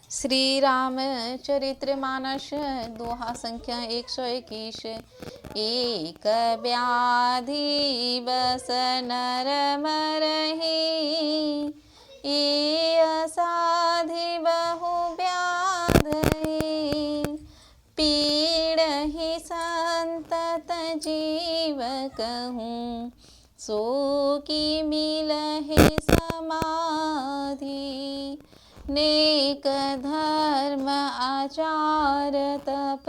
श्री रामचरितमानस दोहा संख्या 121। एक व्याधि बस नर मरहि, ये असाधि बहु व्याधि। पीड़हि संतत जीव कहूँ, सो की मिलहि समाधि। नेक धर्म आचार तप,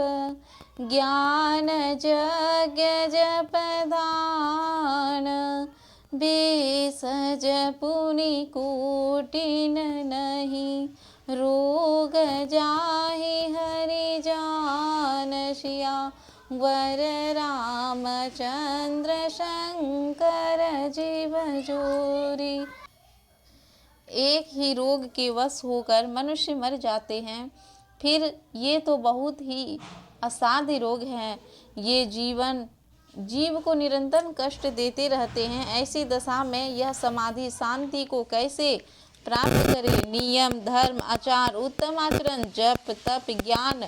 ज्ञान यज्ञ जप दान। भेषज पुनि कोटिन नहीं, रोग जाहि हरि जान। सियावर रामचंद्र शंकर जीव जोरी। एक ही रोग के वश होकर मनुष्य मर जाते हैं, फिर ये तो बहुत ही असाध्य रोग हैं। ये जीव को निरंतर कष्ट देते रहते हैं। ऐसी दशा में यह समाधि शांति को कैसे प्राप्त करे? नियम धर्म आचार उत्तम आचरण जप तप ज्ञान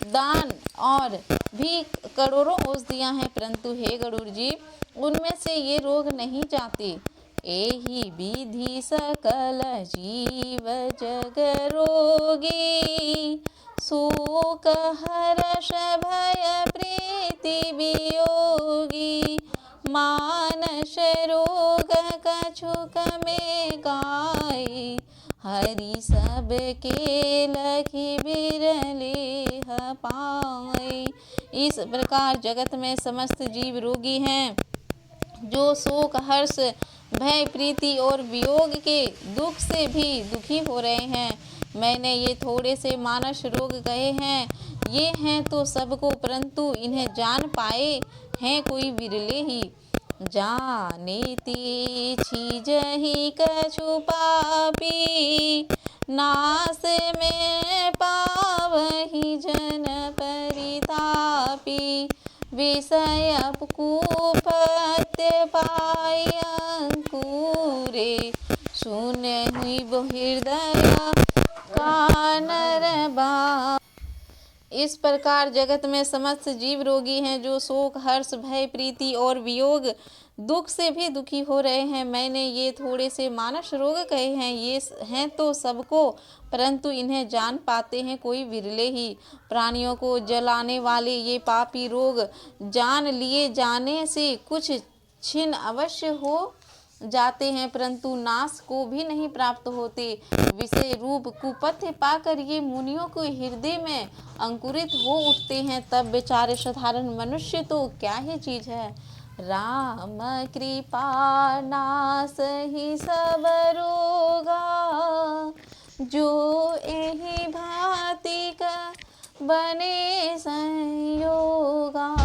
दान और भी करोड़ों औषधियाँ हैं, परंतु हे गरुड़ जी, उनमें से ये रोग नहीं जाते। एहि विधि सकल जीव जग रोगी, शोक हर्ष भय प्रीति वियोगी। मानस रोग कछुक में गाय, हरि सब के लखि बिरले पाए। इस प्रकार जगत में समस्त जीव रोगी हैं, जो शोक हर्ष भय प्रीति और वियोग के दुख से भी दुखी हो रहे हैं। मैंने ये थोड़े से मानस रोग कहे हैं, ये हैं तो सबको, परंतु इन्हें जान पाए हैं कोई विरले ही। जानेति छिजहि कछु पापी, नाश में पावहि जन परितापी। विषय कुपत्य पाय अंकुरे, सुनहि हृदय कानर बा। इस प्रकार जगत में समस्त जीव रोगी हैं, जो शोक हर्ष भय प्रीति और वियोग दुख से भी दुखी हो रहे हैं। मैंने ये थोड़े से मानस रोग कहे हैं, ये हैं तो सबको, परंतु इन्हें जान पाते हैं कोई विरले ही। प्राणियों को जलाने वाले ये पापी रोग जान लिए जाने से कुछ क्षीण अवश्य हो जाते हैं, परंतु नाश को भी नहीं प्राप्त होते। विषय रूप कुपथ्य पाकर ये मुनियों के हृदय में अंकुरित हो उठते हैं, तब बेचारे साधारण मनुष्य तो क्या ही चीज है। राम कृपा नाश ही सब रोगा, जो एहि भांति का बने संयोगा।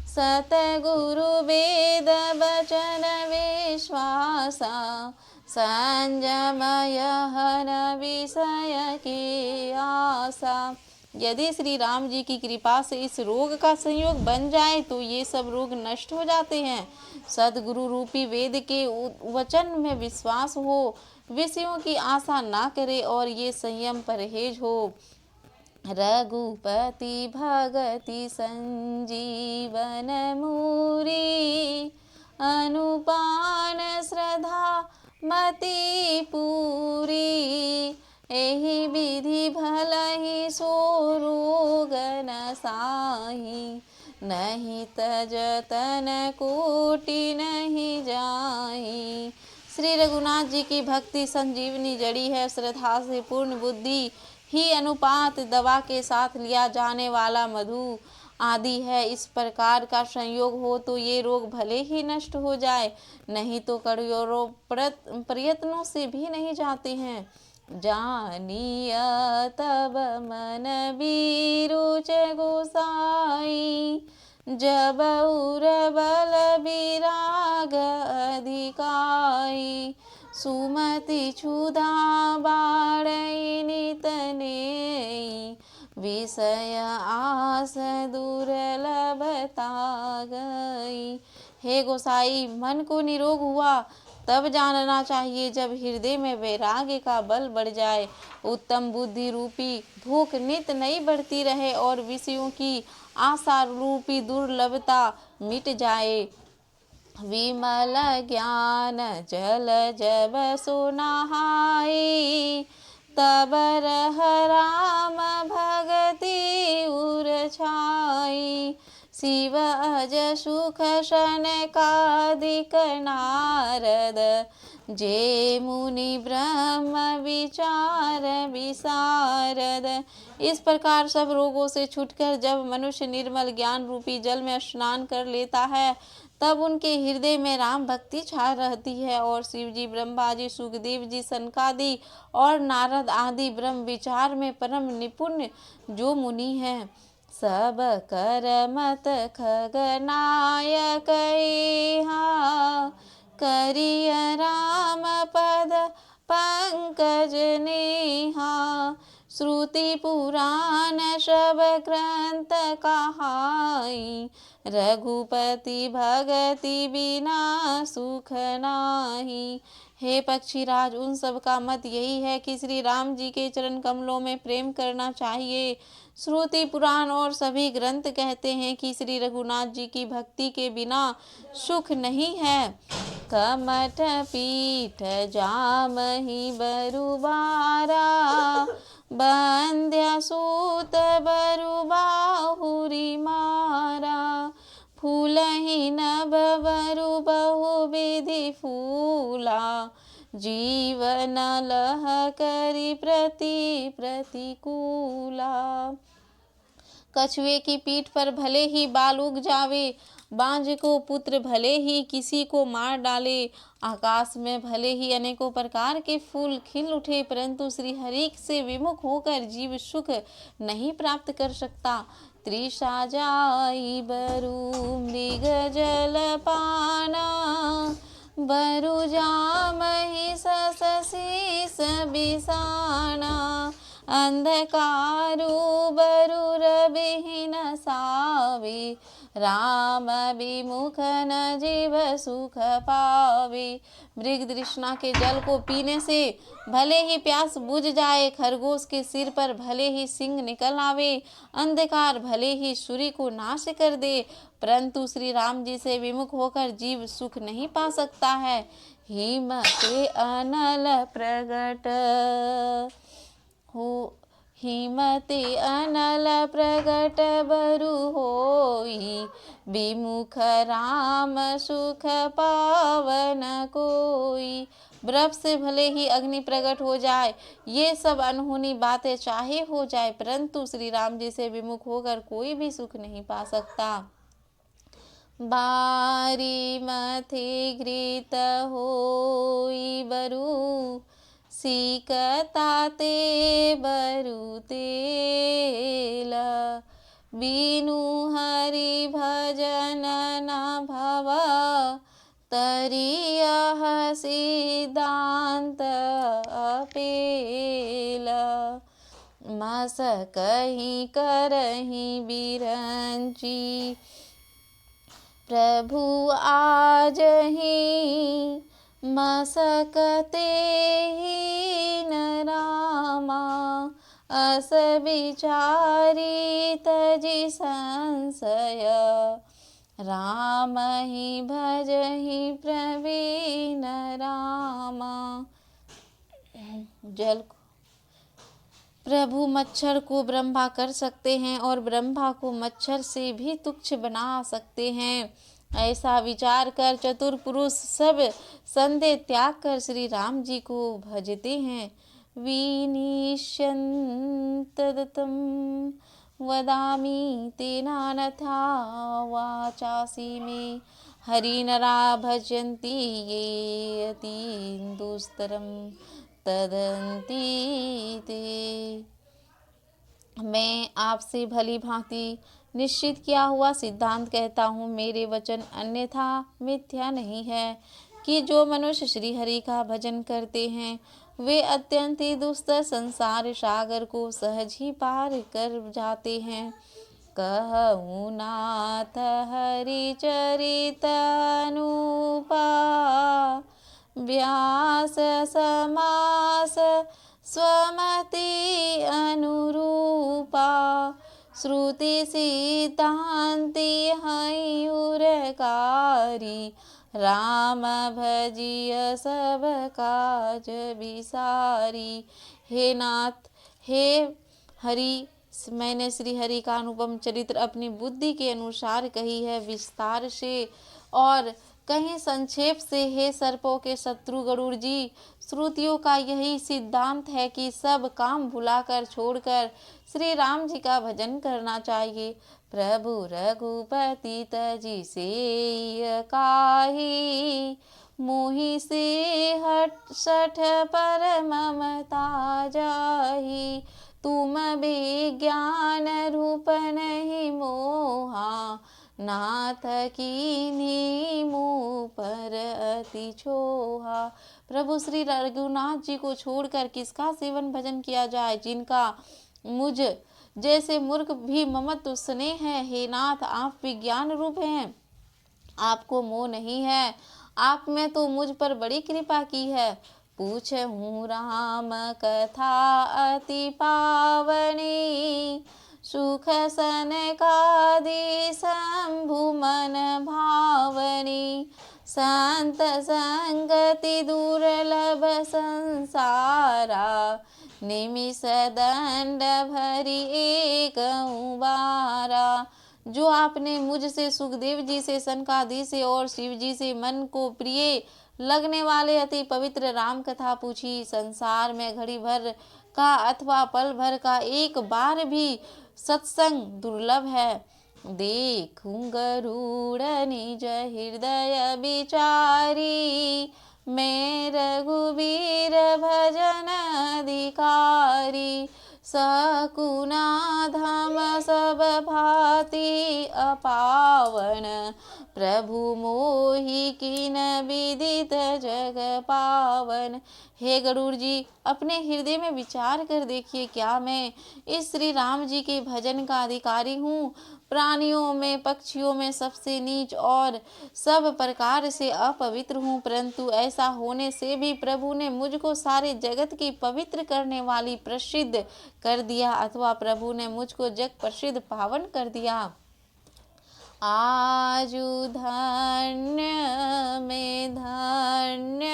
सतगुरु वेद वचन विश्वासा, संयमय हन विषय की आशा। यदि श्री राम जी की कृपा से इस रोग का संयोग बन जाए तो ये सब रोग नष्ट हो जाते हैं। सदगुरु रूपी वेद के वचन में विश्वास हो, विषयों की आशा ना करे और ये संयम परहेज हो। रघुपति भगति संजीवन मूरी, अनुपान श्रद्धा मति पूरी। एहि विधि भलहि सो रोग नसाहि, नहीं तजतन कोटि नहीं जाहि। श्री रघुनाथ जी की भक्ति संजीवनी जड़ी है। श्रद्धा से पूर्ण बुद्धि ही अनुपात दवा के साथ लिया जाने वाला मधु आदि है। इस प्रकार का संयोग हो तो ये रोग भले ही नष्ट हो जाए, नहीं तो करोड़ों प्रयत्नों से भी नहीं जाते हैं। जानिय तब मन विरुच गोसाई, जब उर बल विराग अधिकाई। सुमति क्षुधा बाढ़ई नित नेई, विषय आस दुर्लभता गई। हे गोसाई, मन को निरोग हुआ तब जानना चाहिए जब हृदय में वैराग्य का बल बढ़ जाए, उत्तम बुद्धि रूपी भूख नित नई बढ़ती रहे और विषयों की आशा रूपी दुर्लभता मिट जाए। विमल ज्ञान जल जब सो नहाई, तब रह राम भगति उर छाई। शिव अज सुख शनकादिक नारद, जे मुनि ब्रह्म विचार विशारद। इस प्रकार सब रोगों से छूटकर जब मनुष्य निर्मल ज्ञान रूपी जल में स्नान कर लेता है, तब उनके हृदय में राम भक्ति छा रहती है और शिव जी, ब्रह्मा जी, सुखदेव जी, सनकादि और नारद आदि ब्रह्म विचार में परम निपुण जो मुनि हैं, सब कर मत खगनायक करिय राम पद पंकज नेहा। श्रुति पुराण सब ग्रंथ कहाई, रघुपति भगति बिना सुख नाही। हे पक्षीराज, उन सब का मत यही है कि श्री राम जी के चरण कमलों में प्रेम करना चाहिए। श्रुति पुराण और सभी ग्रंथ कहते हैं कि श्री रघुनाथ जी की भक्ति के बिना सुख नहीं है। कमठ पीठ जामहि बरुबारा, बंध्या सूत बरु बाहुरी मारा। फूलहि नभ बरु बहु विधि फूला, जीवन लह करी प्रतिकूला। कछुए की पीठ पर भले ही बाल उग जावे, बांझ को पुत्र भले ही किसी को मार डाले, आकाश में भले ही अनेकों प्रकार के फूल खिल उठे, परंतु श्री हरि से विमुख होकर जीव सुख नहीं प्राप्त कर सकता। तृषा जाई बरु मृग जल पाना, बरु जामहि सस शीस बिसाना। अंधकारु बरु रविहीन सावे, राम विमुख न जीव सुख पावे। मृग तृष्णा के जल को पीने से भले ही प्यास बुझ जाए, खरगोश के सिर पर भले ही सिंग निकल आवे, अंधकार भले ही सूर्य को नाश कर दे, परंतु श्री राम जी से विमुख होकर जीव सुख नहीं पा सकता है। हिमते अनल प्रगट हो, हिमते अनल प्रगट बरु होई, विमुख राम सुख पावन कोई। बर्फ से भले ही अग्नि प्रकट हो जाए, ये सब अनहोनी बातें चाहे हो जाए, परंतु श्री राम जी से विमुख होकर कोई भी सुख नहीं पा सकता। बारी मथे घृत होई बरु, सिकता ते बरु तेल। बिनु हरि भजन न भव, तरियह सिद्धांत अपेल। मस कहीं करहीं बिरंची, प्रभु आज ही मसकते ही न रामा। अस विचारी तजी संशय, राम ही भजहि प्रवीण रामा। जल को प्रभु मच्छर को ब्रह्मा कर सकते हैं और ब्रह्मा को मच्छर से भी तुच्छ बना सकते हैं। ऐसा विचार कर चतुर पुरुष सब संदेह त्याग कर श्री राम जी को भजते हैं। विनिश्यन्तदतं वदामि तेनानथा वाचासि मे, हरिनरा भजन्ति ये अति दुस्तरम तदन्ति ते। मैं आपसे भली भांति निश्चित किया हुआ सिद्धांत कहता हूँ, मेरे वचन अन्यथा मिथ्या नहीं है कि जो मनुष्य श्री हरि का भजन करते हैं वे अत्यंत ही दुस्तर संसार सागर को सहज ही पार कर जाते हैं। कहूँ नाथ हरि चरित अनुपा, व्यास समास स्वमति अनुरूपा श्रुति सिद्धांति हयूरकारी राम भजिय सब काज विसारी। हे नाथ, हे हरि, मैंने श्री हरि का अनुपम चरित्र अपनी बुद्धि के अनुसार कही है, विस्तार से और कहीं संक्षेप से। हे सर्पों के शत्रु गरुड़ जी, श्रुतियों का यही सिद्धांत है कि सब काम भुलाकर छोड़कर श्री राम जी का भजन करना चाहिए। प्रभु रघुपति तजी से काही, मोहि से हट सठ पर ममता जाही। तुम विज्ञान रूप नहीं मोहा, नाथ कीन्ही मुँह पर अति छोहा। प्रभु श्री रघुनाथ जी को छोड़कर किसका सेवन भजन किया जाए, जिनका मुझ जैसे मूर्ख भी ममत्व स्नेह है। हे नाथ, आप विज्ञान रूप हैं, आपको मोह नहीं है। आप में तो मुझ पर बड़ी कृपा की है। पूछहूँ राम कथा अति पावनी, सुख सनकादि शंभु मन भावनी। संत संगति दुर्लभ संसारा, निमिष दंड भरी एक बारा। जो आपने मुझसे, सुखदेव जी से, सनकादि से और शिव जी से मन को प्रिय लगने वाले अति पवित्र राम कथा पूछी। संसार में घड़ी भर का अथवा पल भर का एक बार भी सत्संग दुर्लभ है। देखूं गरुड़ निज हृदय विचारी, मैं रघुवीर भजन अधिकारी। सकुना धाम सब भांति अपावन, प्रभु मोहि कीन विदित जग पावन। हे गरुड़ जी, अपने हृदय में विचार कर देखिए, क्या मैं इस श्री राम जी के भजन का अधिकारी हूँ? प्राणियों में, पक्षियों में सबसे नीच और सब प्रकार से अपवित्र हूँ, परंतु ऐसा होने से भी प्रभु ने मुझको सारे जगत की पवित्र करने वाली प्रसिद्ध कर दिया, अथवा प्रभु ने मुझको जग प्रसिद्ध पावन कर दिया। आजु धन्य में धन्यति,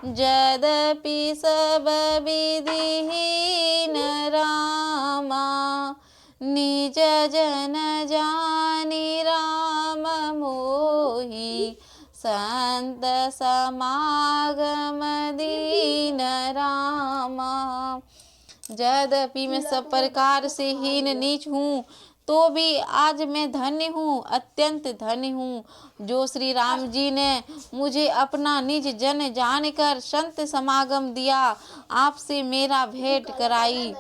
यद्यपि सब विधिहीन रामा। निज जन जानी राम मोहि, संत समागम दीन रामा। यद्यपि मैं सब प्रकार से हीन नीच हूँ, तो भी आज मैं धन्य हूँ, अत्यंत धन्य हूँ, जो श्री राम जी ने मुझे अपना निज जन जानकर संत समागम दिया, आपसे मेरा भेंट कराई।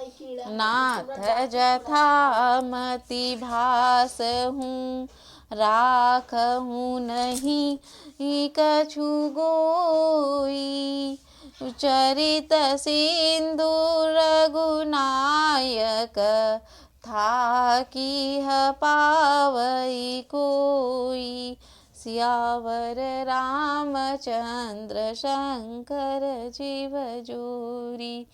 नाथ जथा मति भास हूँ, राख हूँ नहीं कछु गोई। चरित सिंधु रघुनायक, था कि पावई कोई। सियावर रामचंद्र शंकर जीव जोरी।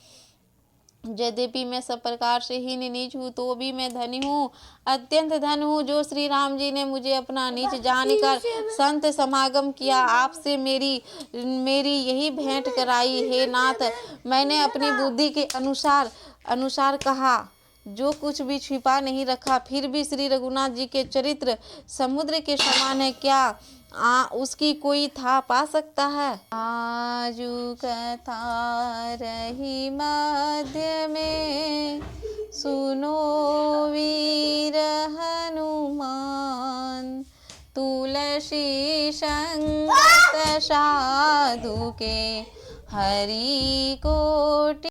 यद्यपि मैं सब प्रकार से हीन नीच हूँ, तो भी मैं धनी हूँ, अत्यंत धन हूँ, जो श्री राम जी ने मुझे अपना नीच जानकर संत समागम किया, आपसे मेरी यही भेंट कराई। हे नाथ, मैंने अपनी बुद्धि के अनुसार कहा, जो कुछ भी छिपा नहीं रखा। फिर भी श्री रघुनाथ जी के चरित्र समुद्र के समान है, क्या उसकी कोई था पा सकता है? आजू कथा रही मध्य में, सुनो वीर हनुमान। तुलसी संगत साधु के, हरि कोटि